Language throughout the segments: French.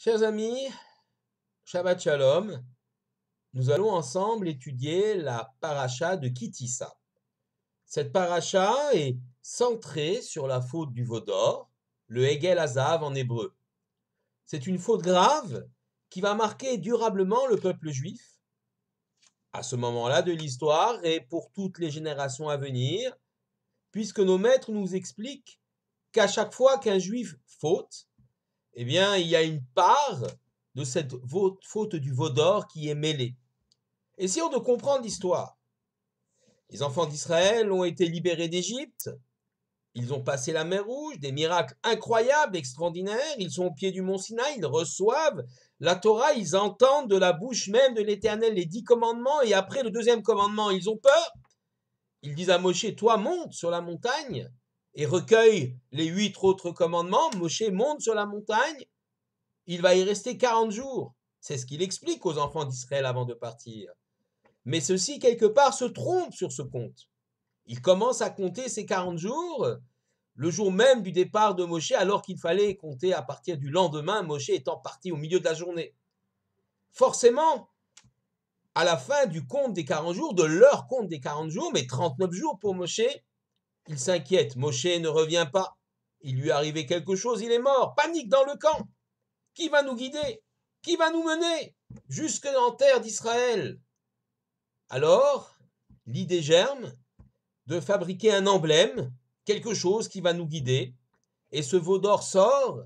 Chers amis, Shabbat Shalom, nous allons ensemble étudier la paracha de Ki-Tisa. Cette paracha est centrée sur la faute du veau d'or, le Hegel Hazav en hébreu. C'est une faute grave qui va marquer durablement le peuple juif à ce moment-là de l'histoire et pour toutes les générations à venir, puisque nos maîtres nous expliquent qu'à chaque fois qu'un juif faute, eh bien, il y a une part de cette faute du veau d'or qui est mêlée. Essayons de comprendre l'histoire. Les enfants d'Israël ont été libérés d'Égypte, ils ont passé la mer Rouge, des miracles incroyables, extraordinaires, ils sont au pied du mont Sinaï, ils reçoivent la Torah, ils entendent de la bouche même de l'Éternel les 10 commandements, et après le deuxième commandement, ils ont peur. Ils disent à Moshe, toi monte sur la montagne, et recueille les 8 autres commandements. Moshe monte sur la montagne, il va y rester 40 jours. C'est ce qu'il explique aux enfants d'Israël avant de partir. Mais ceux-ci, quelque part, se trompent sur ce compte. Ils commencent à compter ces 40 jours, le jour même du départ de Moshe, alors qu'il fallait compter à partir du lendemain, Moshe étant parti au milieu de la journée. Forcément, à la fin du compte des 40 jours, de leur compte des 40 jours, mais 39 jours pour Moshe, ils s'inquiètent. Moshe ne revient pas. Il lui est arrivé quelque chose, il est mort. Panique dans le camp. Qui va nous guider? Qui va nous mener jusque en terre d'Israël? Alors, l'idée germe de fabriquer un emblème, quelque chose qui va nous guider. Et ce veau d'or sort,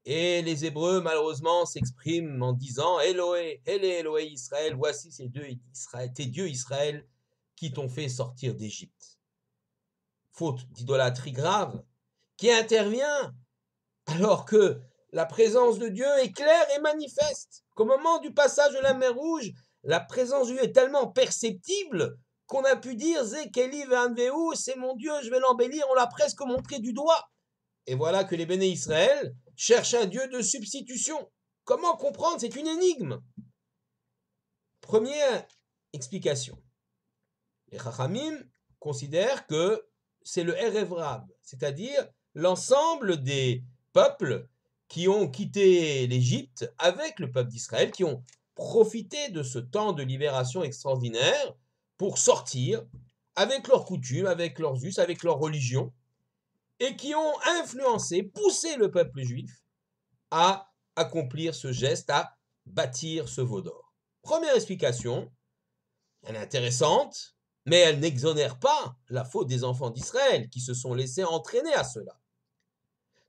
et les Hébreux, malheureusement, s'expriment en disant « Eloé, Eloé Israël, voici tes dieux Israël qui t'ont fait sortir d'Égypte. » Faute d'idolâtrie grave, qui intervient alors que la présence de Dieu est claire et manifeste. Qu'au moment du passage de la mer Rouge, la présence de Dieu est tellement perceptible qu'on a pu dire « Zekeli ve'anveu » c'est mon Dieu, je vais l'embellir, on l'a presque montré du doigt. Et voilà que les béné Israël cherchent un Dieu de substitution. Comment comprendre? C'est une énigme. Première explication. Les Chachamim considèrent que c'est le Erev Rab, c'est-à-dire l'ensemble des peuples qui ont quitté l'Égypte avec le peuple d'Israël, qui ont profité de ce temps de libération extraordinaire pour sortir avec leurs coutumes, avec leurs us, avec leur religion, et qui ont influencé, poussé le peuple juif à accomplir ce geste, à bâtir ce veau d'or. Première explication, elle est intéressante, mais elle n'exonère pas la faute des enfants d'Israël qui se sont laissés entraîner à cela.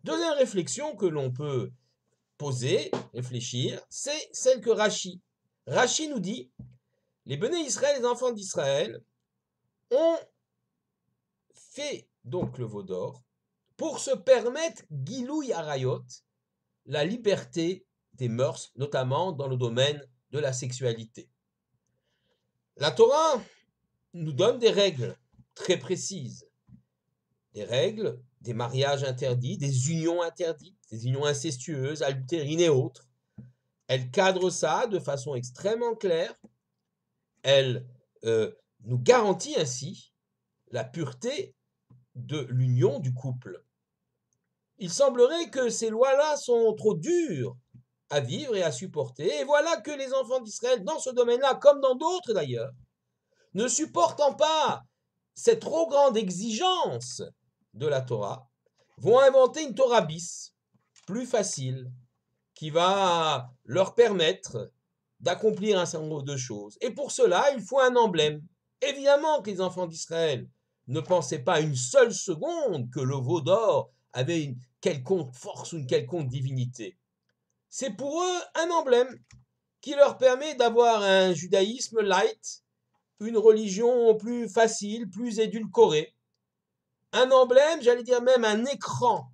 Deuxième réflexion que l'on peut poser, réfléchir, c'est celle que Rashi. Rashi nous dit, les béné Israël, les enfants d'Israël, ont fait donc le veau d'or pour se permettre Gilouy Arayot, la liberté des mœurs, notamment dans le domaine de la sexualité. La Torah nous donne des règles très précises, des règles, des mariages interdits, des unions interdites, des unions incestueuses, adultérines et autres. Elle cadre ça de façon extrêmement claire. Elle nous garantit ainsi la pureté de l'union du couple. Il semblerait que ces lois-là sont trop dures à vivre et à supporter, et voilà que les enfants d'Israël, dans ce domaine-là, comme dans d'autres d'ailleurs, ne supportant pas cette trop grande exigence de la Torah, vont inventer une Torah bis, plus facile, qui va leur permettre d'accomplir un certain nombre de choses. Et pour cela, il faut un emblème. Évidemment que les enfants d'Israël ne pensaient pas une seule seconde que le veau d'or avait une quelconque force ou une quelconque divinité. C'est pour eux un emblème qui leur permet d'avoir un judaïsme light, une religion plus facile, plus édulcorée. Un emblème, j'allais dire même un écran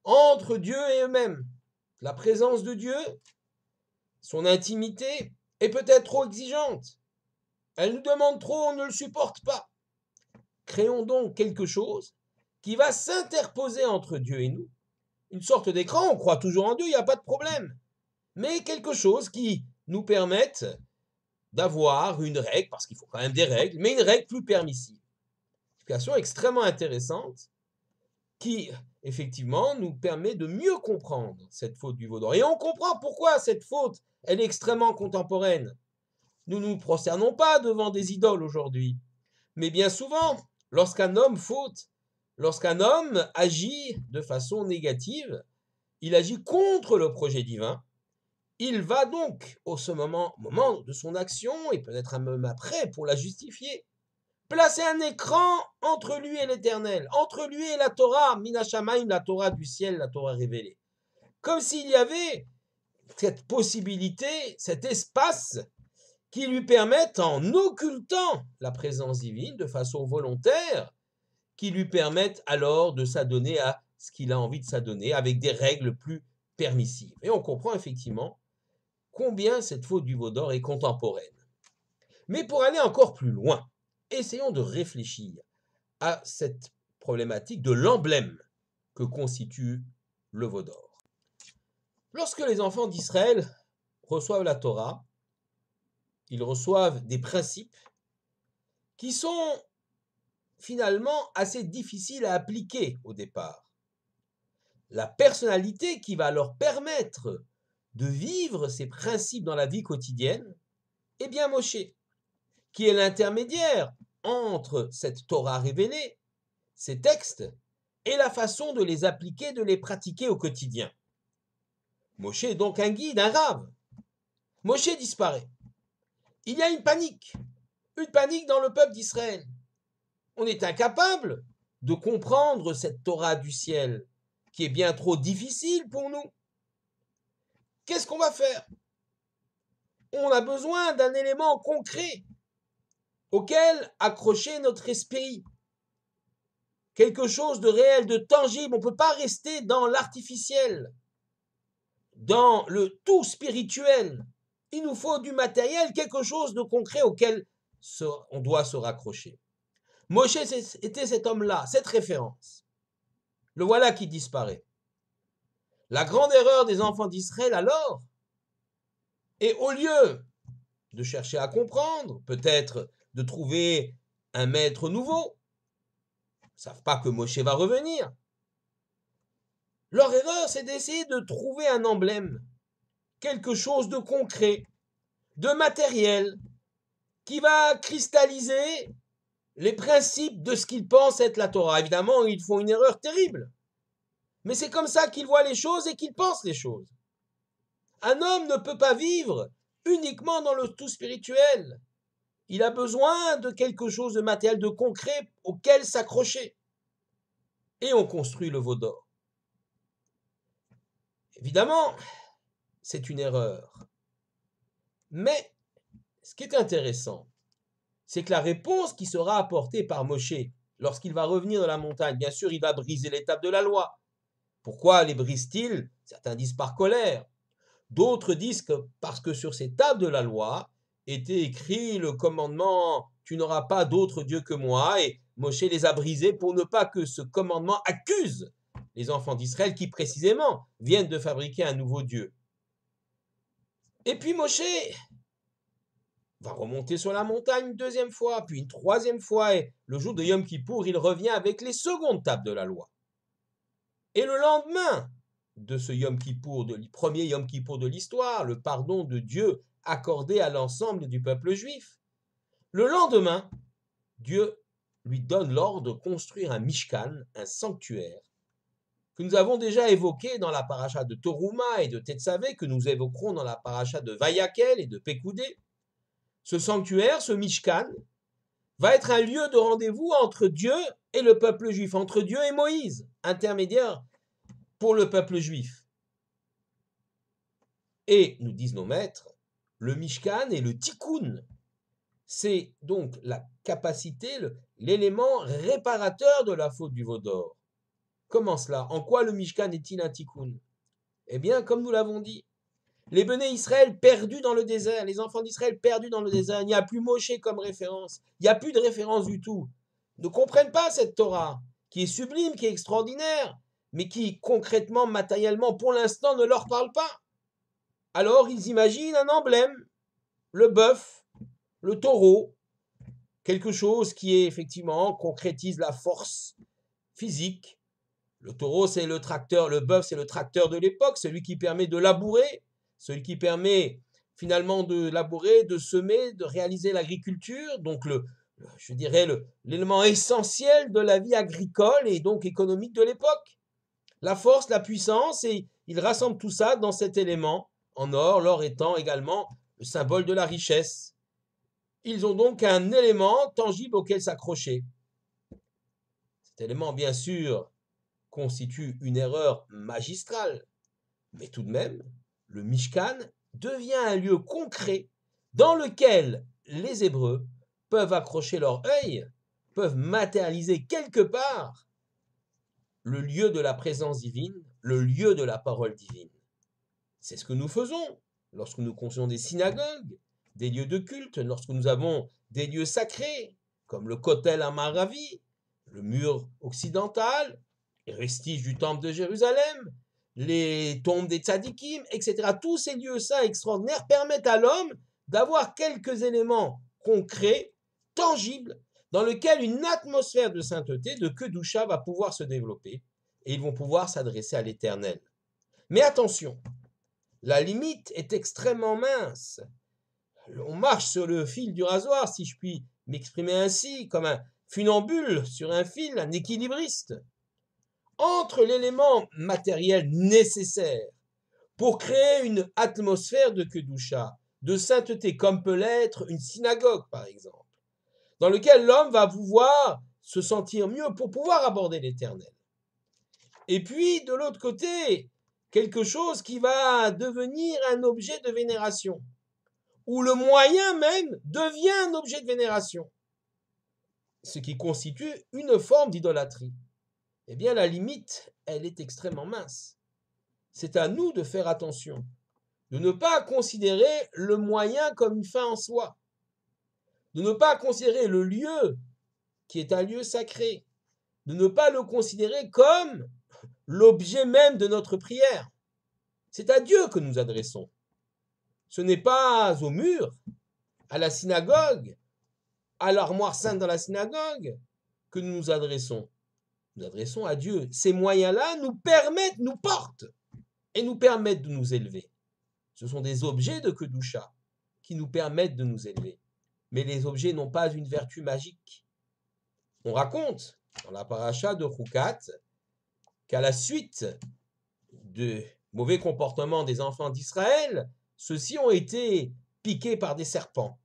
entre Dieu et eux-mêmes. La présence de Dieu, son intimité est peut-être trop exigeante. Elle nous demande trop, on ne le supporte pas. Créons donc quelque chose qui va s'interposer entre Dieu et nous. Une sorte d'écran, on croit toujours en Dieu, il n'y a pas de problème. Mais quelque chose qui nous permette d'avoir une règle, parce qu'il faut quand même des règles, mais une règle plus permissive. Explication extrêmement intéressante. qui, effectivement, nous permet de mieux comprendre cette faute du veau d'or. Et on comprend pourquoi cette faute, elle est extrêmement contemporaine. Nous ne nous prosternons pas devant des idoles aujourd'hui. Mais bien souvent, lorsqu'un homme faute, lorsqu'un homme agit de façon négative, il agit contre le projet divin. Il va donc, au moment de son action, et peut-être même après pour la justifier, placer un écran entre lui et l'Éternel, entre lui et la Torah, Minashamaim, la Torah du ciel, la Torah révélée. Comme s'il y avait cette possibilité, cet espace qui lui permettent, en occultant la présence divine de façon volontaire, qui lui permettent alors de s'adonner à ce qu'il a envie de s'adonner avec des règles plus permissives. Et on comprend effectivement combien cette faute du veau d'or est contemporaine. Mais pour aller encore plus loin, essayons de réfléchir à cette problématique de l'emblème que constitue le veau d'or. Lorsque les enfants d'Israël reçoivent la Torah, ils reçoivent des principes qui sont finalement assez difficiles à appliquer au départ. La personnalité qui va leur permettre de vivre ces principes dans la vie quotidienne est bien Moshe, qui est l'intermédiaire entre cette Torah révélée, ces textes, et la façon de les appliquer, de les pratiquer au quotidien. Moshe est donc un guide, un rave. Moshe disparaît. Il y a une panique dans le peuple d'Israël. On est incapable de comprendre cette Torah du ciel, qui est bien trop difficile pour nous. Qu'est-ce qu'on va faire? On a besoin d'un élément concret auquel accrocher notre esprit. Quelque chose de réel, de tangible. On ne peut pas rester dans l'artificiel, dans le tout spirituel. Il nous faut du matériel, quelque chose de concret auquel on doit se raccrocher. Moshe était cet homme-là, cette référence. Le voilà qui disparaît. La grande erreur des enfants d'Israël alors est, au lieu de chercher à comprendre, peut-être de trouver un maître nouveau, ils ne savent pas que Moshe va revenir. Leur erreur, c'est d'essayer de trouver un emblème, quelque chose de concret, de matériel, qui va cristalliser les principes de ce qu'ils pensent être la Torah. Évidemment, ils font une erreur terrible. Mais c'est comme ça qu'ils voient les choses et qu'ils pensent les choses. Un homme ne peut pas vivre uniquement dans le tout spirituel. Il a besoin de quelque chose de matériel, de concret auquel s'accrocher. Et on construit le veau d'or. Évidemment, c'est une erreur. Mais ce qui est intéressant, c'est que la réponse qui sera apportée par Moshe lorsqu'il va revenir de la montagne, bien sûr, il va briser les tables de la loi. Pourquoi les brise-t-il? Certains disent par colère. D'autres disent que parce que sur ces tables de la loi était écrit le commandement « Tu n'auras pas d'autre Dieu que moi » et Moshe les a brisés pour ne pas que ce commandement accuse les enfants d'Israël qui précisément viennent de fabriquer un nouveau Dieu. Et puis Moshe va remonter sur la montagne une deuxième fois, puis une troisième fois, et le jour de Yom Kippour, il revient avec les secondes tables de la loi. Et le lendemain de ce Yom Kippour, premier Yom Kippour de l'histoire, le pardon de Dieu accordé à l'ensemble du peuple juif, le lendemain, Dieu lui donne l'ordre de construire un Mishkan, un sanctuaire, que nous avons déjà évoqué dans la paracha de Toruma et de Tetzavé, que nous évoquerons dans la paracha de Vayakel et de Pekoudé. Ce sanctuaire, ce Mishkan, va être un lieu de rendez-vous entre Dieu et le peuple juif, entre Dieu et Moïse, intermédiaire pour le peuple juif. Et, nous disent nos maîtres, le Mishkan et le Tikkun, c'est donc la capacité, l'élément réparateur de la faute du veau d'or. Comment cela? En quoi le Mishkan est-il un Tikkun? Eh bien, comme nous l'avons dit, les Béné Israël perdus dans le désert, les enfants d'Israël perdus dans le désert, il n'y a plus Moshe comme référence, il n'y a plus de référence du tout. Ils ne comprennent pas cette Torah, qui est sublime, qui est extraordinaire, mais qui concrètement, matériellement, pour l'instant, ne leur parle pas. Alors, ils imaginent un emblème, le bœuf, le taureau, quelque chose qui est effectivement concrétise la force physique, Le taureau, c'est le tracteur, le bœuf, c'est le tracteur de l'époque, celui qui permet de labourer, celui qui permet finalement de labourer, de semer, de réaliser l'agriculture, donc je dirais l'élément essentiel de la vie agricole et donc économique de l'époque. La force, la puissance, et il rassemble tout ça dans cet élément en or, l'or étant également le symbole de la richesse. Ils ont donc un élément tangible auquel s'accrocher. Cet élément, bien sûr, constitue une erreur magistrale, mais tout de même, le Mishkan devient un lieu concret dans lequel les Hébreux peuvent accrocher leur œil, peuvent matérialiser quelque part le lieu de la présence divine, le lieu de la parole divine. C'est ce que nous faisons lorsque nous construisons des synagogues, des lieux de culte, lorsque nous avons des lieux sacrés, comme le Kotel Amaravi, le mur occidental, les vestiges du temple de Jérusalem, les tombes des tzadikim, etc. Tous ces lieux saints extraordinaires permettent à l'homme d'avoir quelques éléments concrets, tangibles, dans lesquels une atmosphère de sainteté, de kedusha va pouvoir se développer et ils vont pouvoir s'adresser à l'Éternel. Mais attention, la limite est extrêmement mince. On marche sur le fil du rasoir, si je puis m'exprimer ainsi, comme un funambule sur un fil, un équilibriste. Entre l'élément matériel nécessaire pour créer une atmosphère de kedusha, de sainteté, comme peut l'être une synagogue, par exemple, dans lequel l'homme va pouvoir se sentir mieux pour pouvoir aborder l'Éternel. Et puis, de l'autre côté, quelque chose qui va devenir un objet de vénération, où le moyen même devient un objet de vénération, ce qui constitue une forme d'idolâtrie. Eh bien, la limite, elle est extrêmement mince. C'est à nous de faire attention, de ne pas considérer le moyen comme une fin en soi, de ne pas considérer le lieu qui est un lieu sacré, de ne pas le considérer comme l'objet même de notre prière. C'est à Dieu que nous adressons. Ce n'est pas au mur, à la synagogue, à l'armoire sainte dans la synagogue que nous nous adressons. Nous adressons à Dieu. Ces moyens-là nous permettent, nous portent et nous permettent de nous élever. Ce sont des objets de kedusha qui nous permettent de nous élever. Mais les objets n'ont pas une vertu magique. On raconte dans la paracha de Chukat qu'à la suite de mauvais comportements des enfants d'Israël, ceux-ci ont été piqués par des serpents.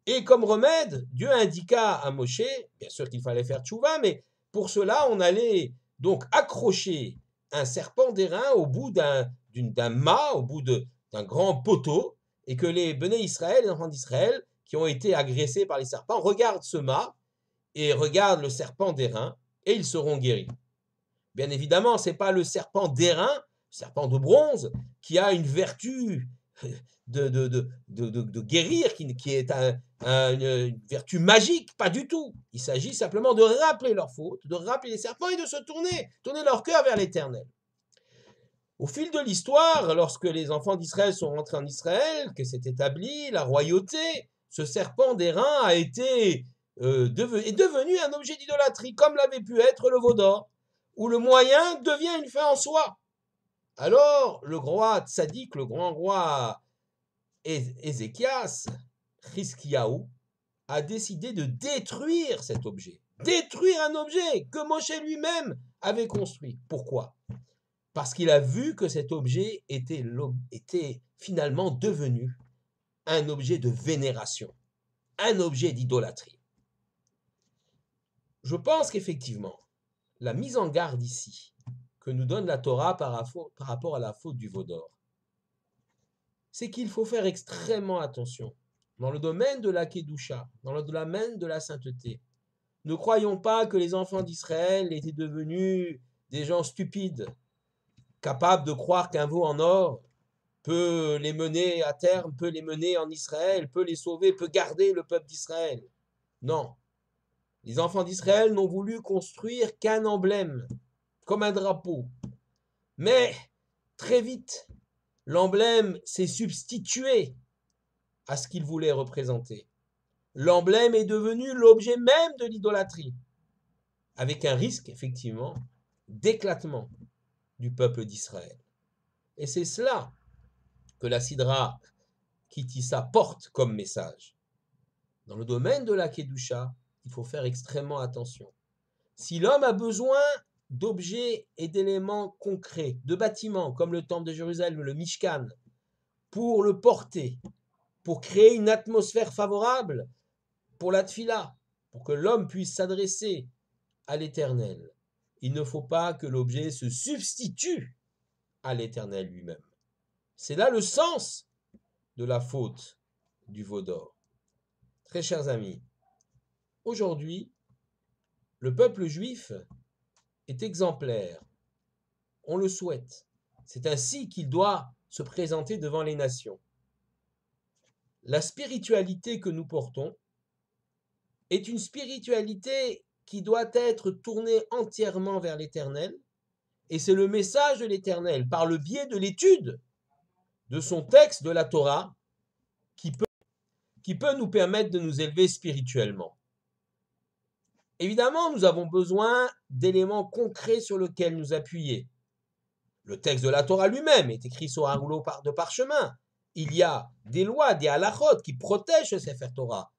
Et comme remède, Dieu indiqua à Moshe, bien sûr qu'il fallait faire tchouva, mais pour cela, on allait donc accrocher un serpent d'airain au bout d'un mât, au bout d'un grand poteau, et que les béné Israël, les enfants d'Israël, qui ont été agressés par les serpents, regardent ce mât et regardent le serpent d'airain, et ils seront guéris. Bien évidemment, ce n'est pas le serpent d'airain, le serpent de bronze, qui a une vertu de guérir, qui est une vertu magique, pas du tout. Il s'agit simplement de rappeler leurs fautes, de rappeler les serpents et de se tourner leur cœur vers l'Éternel. Au fil de l'histoire, lorsque les enfants d'Israël sont rentrés en Israël, que s'est établie la royauté, ce serpent d'airain est devenu un objet d'idolâtrie, comme l'avait pu être le veau d'or, où le moyen devient une fin en soi. Alors, le roi tzaddik, le grand roi Ézéchias, Chizkiyahu, a décidé de détruire cet objet. Détruire un objet que Moshe lui-même avait construit. Pourquoi ? Parce qu'il a vu que cet objet était finalement devenu un objet de vénération, un objet d'idolâtrie. Je pense qu'effectivement, la mise en garde ici, que nous donne la Torah par rapport à la faute du veau d'or, c'est qu'il faut faire extrêmement attention. Dans le domaine de la Kedusha, dans le domaine de la sainteté, ne croyons pas que les enfants d'Israël étaient devenus des gens stupides, capables de croire qu'un veau en or peut les mener à terme, peut les mener en Israël, peut les sauver, peut garder le peuple d'Israël. Non. Les enfants d'Israël n'ont voulu construire qu'un emblème, comme un drapeau. Mais, très vite, l'emblème s'est substitué à ce qu'il voulait représenter. L'emblème est devenu l'objet même de l'idolâtrie, avec un risque, effectivement, d'éclatement du peuple d'Israël. Et c'est cela que la Sidra Kitissa porte comme message. Dans le domaine de la Kedusha, il faut faire extrêmement attention. Si l'homme a besoin d'objets et d'éléments concrets, de bâtiments comme le temple de Jérusalem, le Mishkan, pour le porter, pour créer une atmosphère favorable pour la tfila, pour que l'homme puisse s'adresser à l'Éternel, il ne faut pas que l'objet se substitue à l'Éternel lui-même. C'est là le sens de la faute du veau d'or. Très chers amis, aujourd'hui, le peuple juif est exemplaire. On le souhaite. C'est ainsi qu'il doit se présenter devant les nations. La spiritualité que nous portons est une spiritualité qui doit être tournée entièrement vers l'Éternel, et c'est le message de l'Éternel, par le biais de l'étude de son texte de la Torah, qui peut nous permettre de nous élever spirituellement. Évidemment, nous avons besoin d'éléments concrets sur lesquels nous appuyer. Le texte de la Torah lui-même est écrit sur un rouleau de parchemin. Il y a des lois, des halachot qui protègent ce Sefer Torah,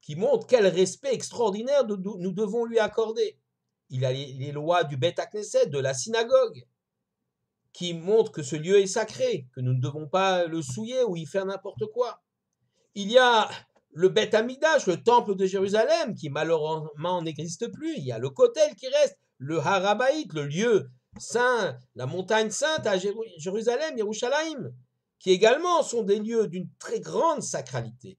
qui montrent quel respect extraordinaire nous devons lui accorder. Il y a les lois du Bet HaKnesset, de la synagogue, qui montrent que ce lieu est sacré, que nous ne devons pas le souiller ou y faire n'importe quoi. Il y a le Bet Hamikdash, le temple de Jérusalem, qui malheureusement n'existe plus. Il y a le Kotel qui reste, le Har HaBayit, le lieu saint, la montagne sainte à Jérusalem, Yerushalayim, qui également sont des lieux d'une très grande sacralité.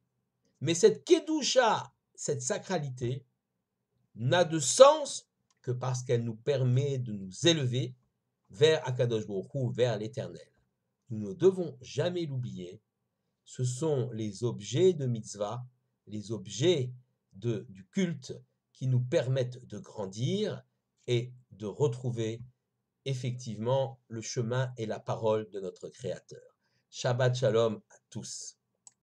Mais cette Kedusha, cette sacralité, n'a de sens que parce qu'elle nous permet de nous élever vers Akadosh Baruch Hu, vers l'Éternel. Nous ne devons jamais l'oublier. Ce sont les objets de mitzvah, les objets du culte qui nous permettent de grandir et de retrouver effectivement le chemin et la parole de notre Créateur. Shabbat Shalom à tous.